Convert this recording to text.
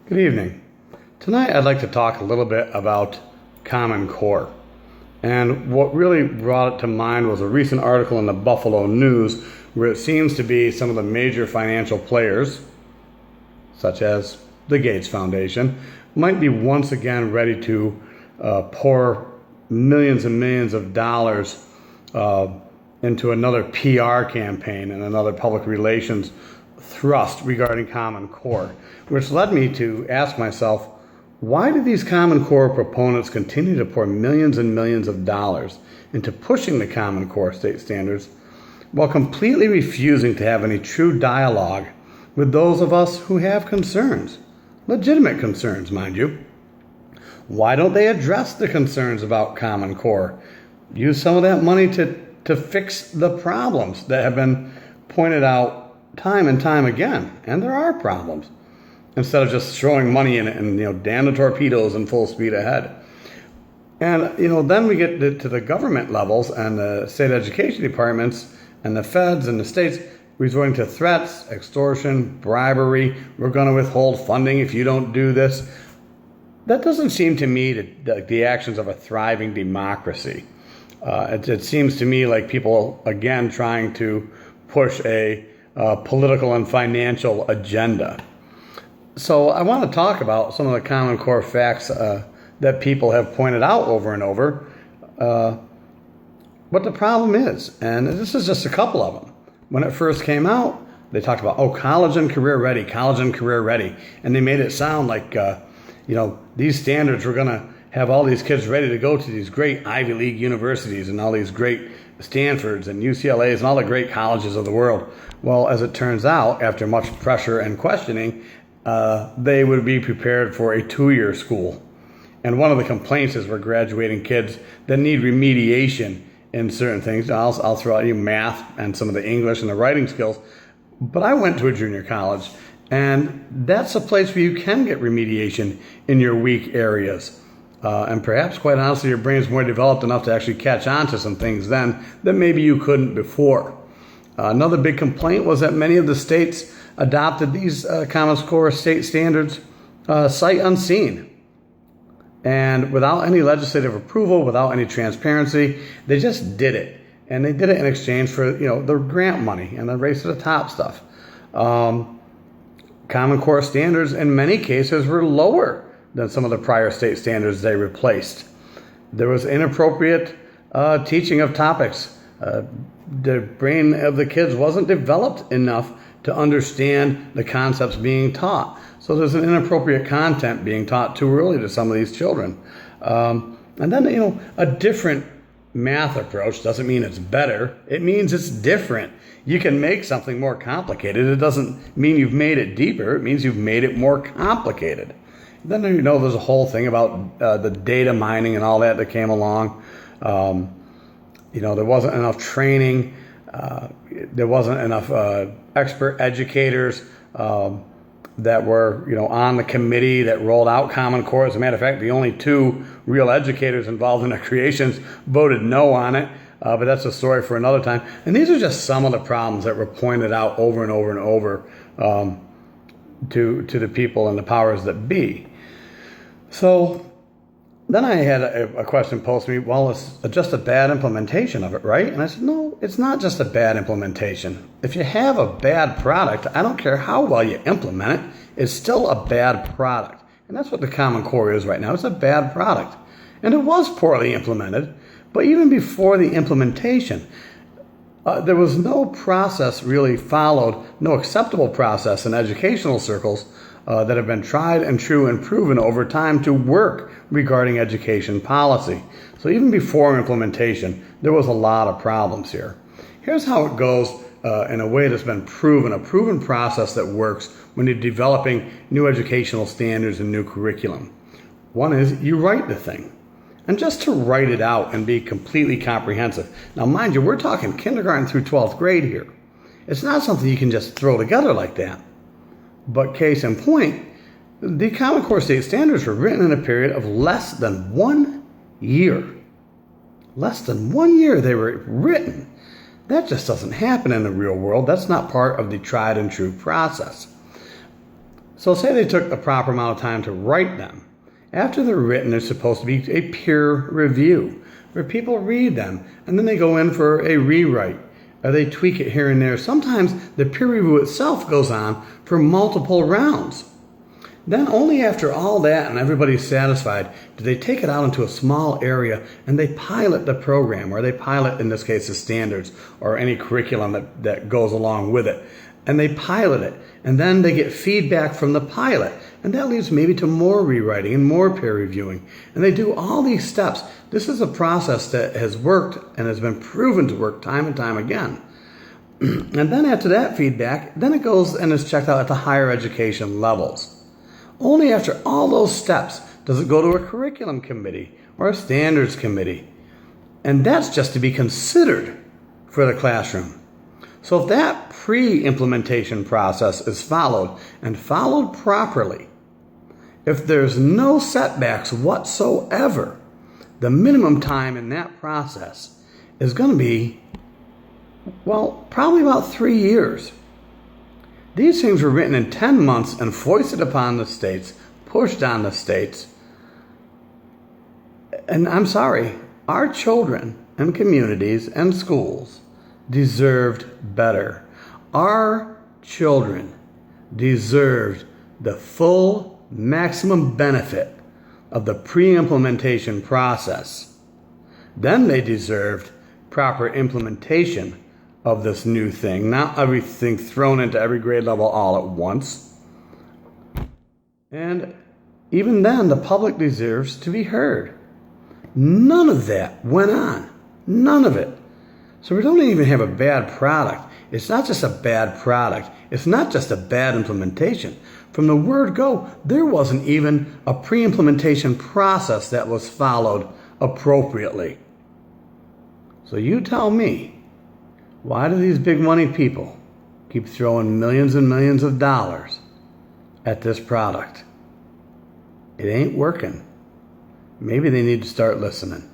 Good evening. Tonight I'd like to talk a little bit about CommonCore. And what really brought it to mind was a recent article in the Buffalo News where it seems to be some of the major financial players, such as the Gates Foundation, might be once again ready to pour millions and millions of dollars into another PR campaign and another public relations thrust regarding CommonCore, which led me to ask myself, why do these CommonCore proponents continue to pour millions and millions of dollars into pushing the CommonCore state standards while completely refusing to have any true dialogue with those of us who have concerns? Legitimate concerns, mind you. Why don't they address the concerns about CommonCore? Use some of that money to fix the problems that have been pointed out time and time again, and there are problems, instead of just throwing money in it and damn the torpedoes and full speed ahead. And then we get to the government levels and the state education departments and the feds and the states resorting to threats, extortion, bribery. We're going to withhold funding if you don't do this. That doesn't seem to me the actions of a thriving democracy. It seems to me like people again trying to push a political and financial agenda. So I want to talk about some of the CommonCore facts that people have pointed out over and over, what the problem is. And this is just a couple of them. When it first came out, they talked about, college and career ready, college and career ready. And they made it sound like, these standards were going to have all these kids ready to go to these great Ivy League universities and all these great Stanfords and UCLAs and all the great colleges of the world. Well, as it turns out, after much pressure and questioning, they would be prepared for a 2-year school. And one of the complaints is we're graduating kids that need remediation in certain things. I'll throw out math and some of the English and the writing skills. But I went to a junior college, and that's a place where you can get remediation in your weak areas. And perhaps, quite honestly, your brain's more developed enough to actually catch on to some things then that maybe you couldn't before. Another big complaint was that many of the states adopted these CommonCore state standards sight unseen. And without any legislative approval, without any transparency, they just did it. And they did it in exchange for the grant money and the race to the top stuff. CommonCore standards in many cases were lower than some of the prior state standards they replaced. There was inappropriate teaching of topics. The brain of the kids wasn't developed enough to understand the concepts being taught. So there's an inappropriate content being taught too early to some of these children. And then, a different math approach doesn't mean it's better. It means it's different. You can make something more complicated. It doesn't mean you've made it deeper. It means you've made it more complicated. Then there's a whole thing about the data mining and all that came along. There wasn't enough training. There wasn't enough expert educators that were on the committee that rolled out CommonCore. As a matter of fact, the only 2 real educators involved in the creations voted no on it. But that's a story for another time. And these are just some of the problems that were pointed out over and over and over to the people and the powers that be. So then I had a question posed to me, well, it's just a bad implementation of it, right? And I said, no, it's not just a bad implementation. If you have a bad product, I don't care how well you implement it, it's still a bad product. And that's what the CommonCore is right now. It's a bad product. And it was poorly implemented, but even before the implementation, there was no process really followed, no acceptable process in educational circles that have been tried and true and proven over time to work regarding education policy. So even before implementation, there was a lot of problems here. Here's how it goes in a way that's been proven, a proven process that works when you're developing new educational standards and new curriculum. One is you write the thing. And just to write it out and be completely comprehensive. Now, mind you, we're talking kindergarten through 12th grade here. It's not something you can just throw together like that. But case in point, the CommonCore state standards were written in a period of less than 1 year. Less than 1 year they were written. That just doesn't happen in the real world. That's not part of the tried and true process. So say they took the proper amount of time to write them. After they're written, there's supposed to be a peer review where people read them and then they go in for a rewrite or they tweak it here and there. Sometimes the peer review itself goes on for multiple rounds. Then only after all that and everybody's satisfied do they take it out into a small area and they pilot the program, or they pilot, in this case, the standards or any curriculum that goes along with it. And they pilot it, and then they get feedback from the pilot, and that leads maybe to more rewriting and more peer reviewing. And they do all these steps. This is a process that has worked and has been proven to work time and time again. And then after that feedback, then it goes and is checked out at the higher education levels. Only after all those steps does it go to a curriculum committee or a standards committee. And that's just to be considered for the classroom. So if that pre-implementation process is followed and followed properly, if there's no setbacks whatsoever, the minimum time in that process is going to be, well, probably about 3 years. These things were written in 10 months and foisted upon the states, pushed on the states. And I'm sorry, our children and communities and schools deserved better. Our children deserved the full maximum benefit of the pre-implementation process. Then they deserved proper implementation of this new thing, not everything thrown into every grade level all at once. And even then, the public deserves to be heard. None of that went on. None of it. So we don't even have a bad product. It's not just a bad product. It's not just a bad implementation. From the word go, there wasn't even a pre-implementation process that was followed appropriately. So you tell me, why do these big money people keep throwing millions and millions of dollars at this product? It ain't working. Maybe they need to start listening.